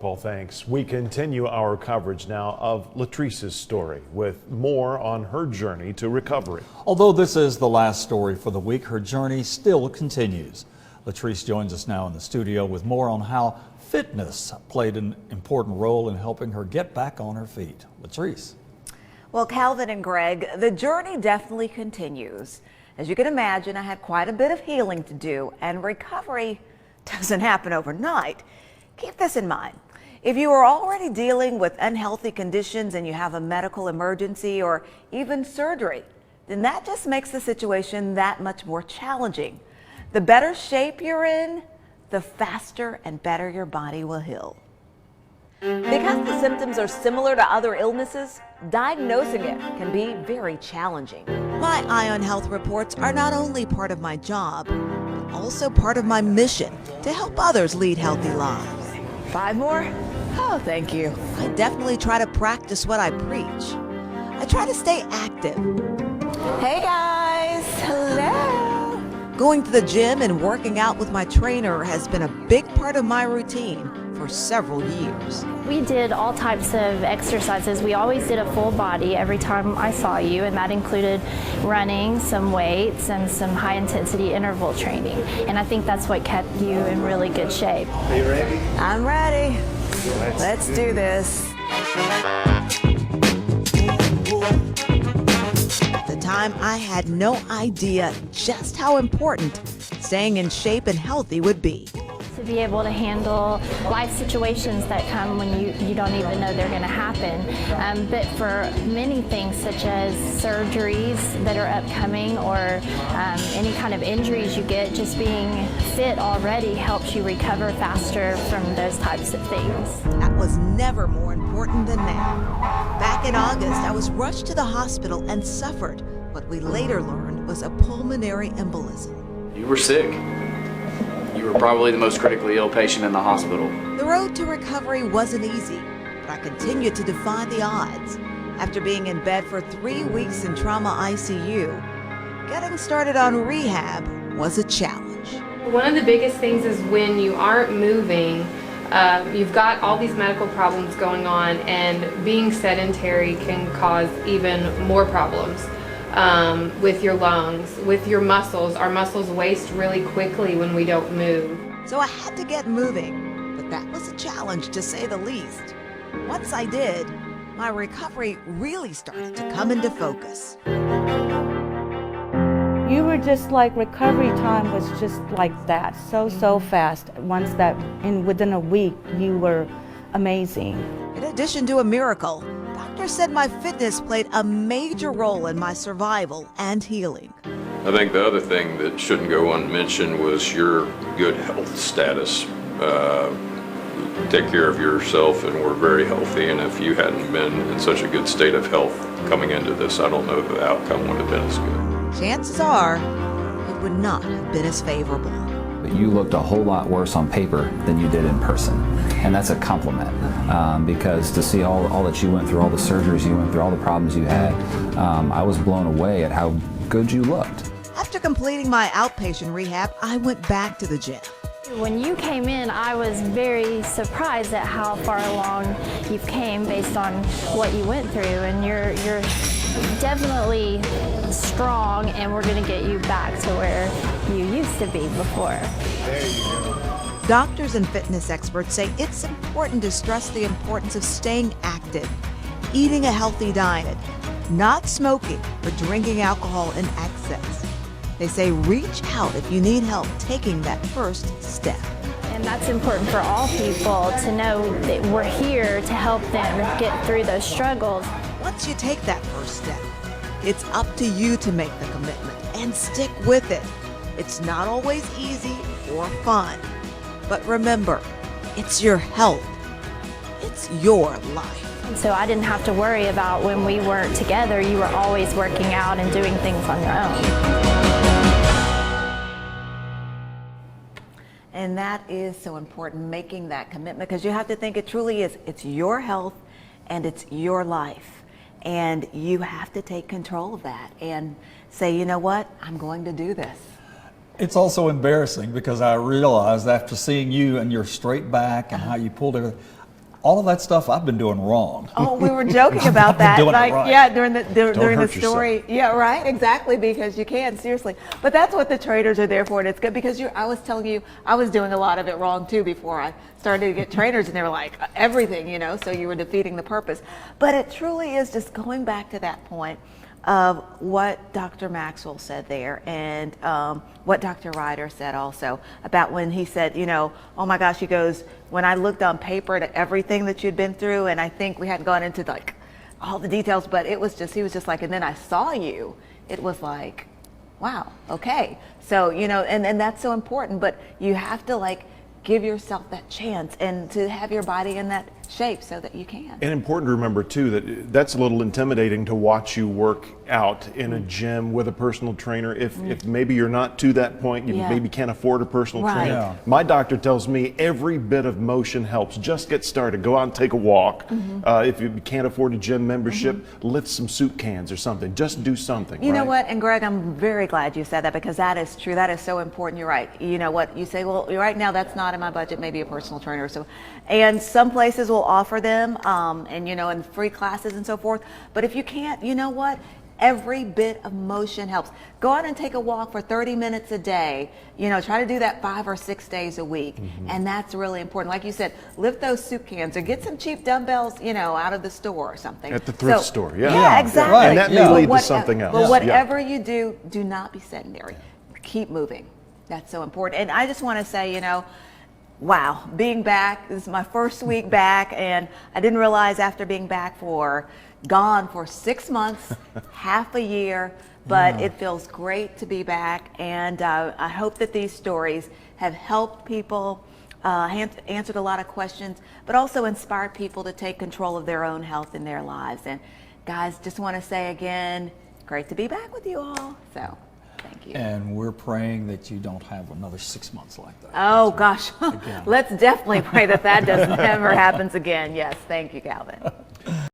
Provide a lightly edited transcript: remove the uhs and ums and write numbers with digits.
Paul, thanks. We continue our coverage now of LaTrice's story with more on her journey to recovery. Although this is the last story for the week, her journey still continues. LaTrice joins us now in the studio with more on how fitness played an important role in helping her get back on her feet. LaTrice. Well, Calvin and Greg, the journey definitely continues. As you can imagine, I had quite a bit of healing to do, and recovery doesn't happen overnight. Keep this in mind. If you are already dealing with unhealthy conditions and you have a medical emergency or even surgery, then that just makes the situation that much more challenging. The better shape you're in, the faster and better your body will heal. Because the symptoms are similar to other illnesses, diagnosing it can be very challenging. My Eye on Health reports are not only part of my job, but also part of my mission to help others lead healthy lives. 5 more? Oh, thank you. I definitely try to practice what I preach. I try to stay active. Hey guys, hello. Going to the gym and working out with my trainer has been a big part of my routine for several years. We did all types of exercises. We always did a full body every time I saw you, and that included running, some weights, and some high intensity interval training. And I think that's what kept you in really good shape. Are you ready? I'm ready. Let's do this. At the time, I had no idea just how important staying in shape and healthy would be. To be able to handle life situations that come when you don't even know they're going to happen. But for many things such as surgeries that are upcoming or any kind of injuries you get, just being fit already helps you recover faster from those types of things. That was never more important than now. Back in August, I was rushed to the hospital and suffered what we later learned was a pulmonary embolism. You were sick. You were probably the most critically ill patient in the hospital. The road to recovery wasn't easy, but I continued to defy the odds. After being in bed for 3 weeks in trauma ICU, getting started on rehab was a challenge. One of the biggest things is when you aren't moving, you've got all these medical problems going on, and being sedentary can cause even more problems. With your lungs, with your muscles. Our muscles waste really quickly when we don't move. So I had to get moving, but that was a challenge to say the least. Once I did, my recovery really started to come into focus. You were just like, recovery time was just like that, so fast. Once that, within a week, you were amazing. In addition to a miracle, doctors said my fitness played a major role in my survival and healing. I think the other thing that shouldn't go unmentioned was your good health status. Take care of yourself, and we're very healthy, and if you hadn't been in such a good state of health coming into this, I don't know if the outcome would have been as good. Chances are, it would not have been as favorable. But you looked a whole lot worse on paper than you did in person. And that's a compliment, because to see all that you went through, all the surgeries you went through, all the problems you had, I was blown away at how good you looked. After completing my outpatient rehab, I went back to the gym. When you came in, I was very surprised at how far along you've came based on what you went through, and you're definitely strong, and we're going to get you back to where you used to be before. Doctors and fitness experts say it's important to stress the importance of staying active, eating a healthy diet, not smoking or drinking alcohol in excess. They say reach out if you need help taking that first step. And that's important for all people to know that we're here to help them get through those struggles. Once you take that first step, it's up to you to make the commitment and stick with it. It's not always easy or fun, but remember, it's your health. It's your life. So I didn't have to worry about when we weren't together. You were always working out and doing things on your own. And that is so important, making that commitment, because you have to think it truly is. It's your health and it's your life. And you have to take control of that and say, you know what, I'm going to do this. It's also embarrassing because I realized after seeing you and your straight back and how you pulled everything, all of that stuff I've been doing wrong. Oh, we were joking about that. doing it Like, right. yeah, during the hurt story. Yeah, right, exactly, because you can, seriously. But that's what the trainers are there for, and it's good because I was telling you, I was doing a lot of it wrong too before I started to get trainers, and they were like, everything, you know, so you were defeating the purpose. But it truly is just going back to that point of what Dr. Maxwell said there, and what Dr. Ryder said also about when he said, you know, oh my gosh, he goes, when I looked on paper at everything that you'd been through, and I think we hadn't gone into like all the details, but it was just, he was just like, and then I saw you, it was like, wow, okay. So, you know, and that's so important, but you have to like give yourself that chance and to have your body in that shape so that you can. And important to remember too that that's a little intimidating to watch you work out in a gym with a personal trainer. If maybe you're not to that point, you maybe can't afford a personal Right. trainer. Yeah. My doctor tells me every bit of motion helps. Just get started. Go out and take a walk. If you can't afford a gym membership, lift some soup cans or something. Just do something. You know right? what, and Greg, I'm very glad you said that because that is true. That is so important. You're right. You know what, you say, well, right now that's not in my budget, maybe a personal trainer or so. And some places will offer them, and you know, and free classes and so forth. But if you can't, you know what? Every bit of motion helps. Go out and take a walk for 30 minutes a day. You know, try to do that 5 or 6 days a week. And that's really important. Like you said, lift those soup cans or get some cheap dumbbells, you know, out of the store or something. At the thrift store, yeah. Yeah, exactly. Right. And that may Yeah. lead to But something else. But Yeah. whatever you do, do not be sedentary. Keep moving. That's so important. And I just want to say, you know, wow, being back, this is my first week back, and I didn't realize after being gone for 6 months, half a year, but it feels great to be back, and I hope that these stories have helped people, answered a lot of questions, but also inspired people to take control of their own health in their lives. And guys, just want to say again, great to be back with you all, so thank you. And we're praying that you don't have another 6 months like that. Oh gosh, let's definitely pray that that doesn't ever happens again. Yes, thank you, Calvin.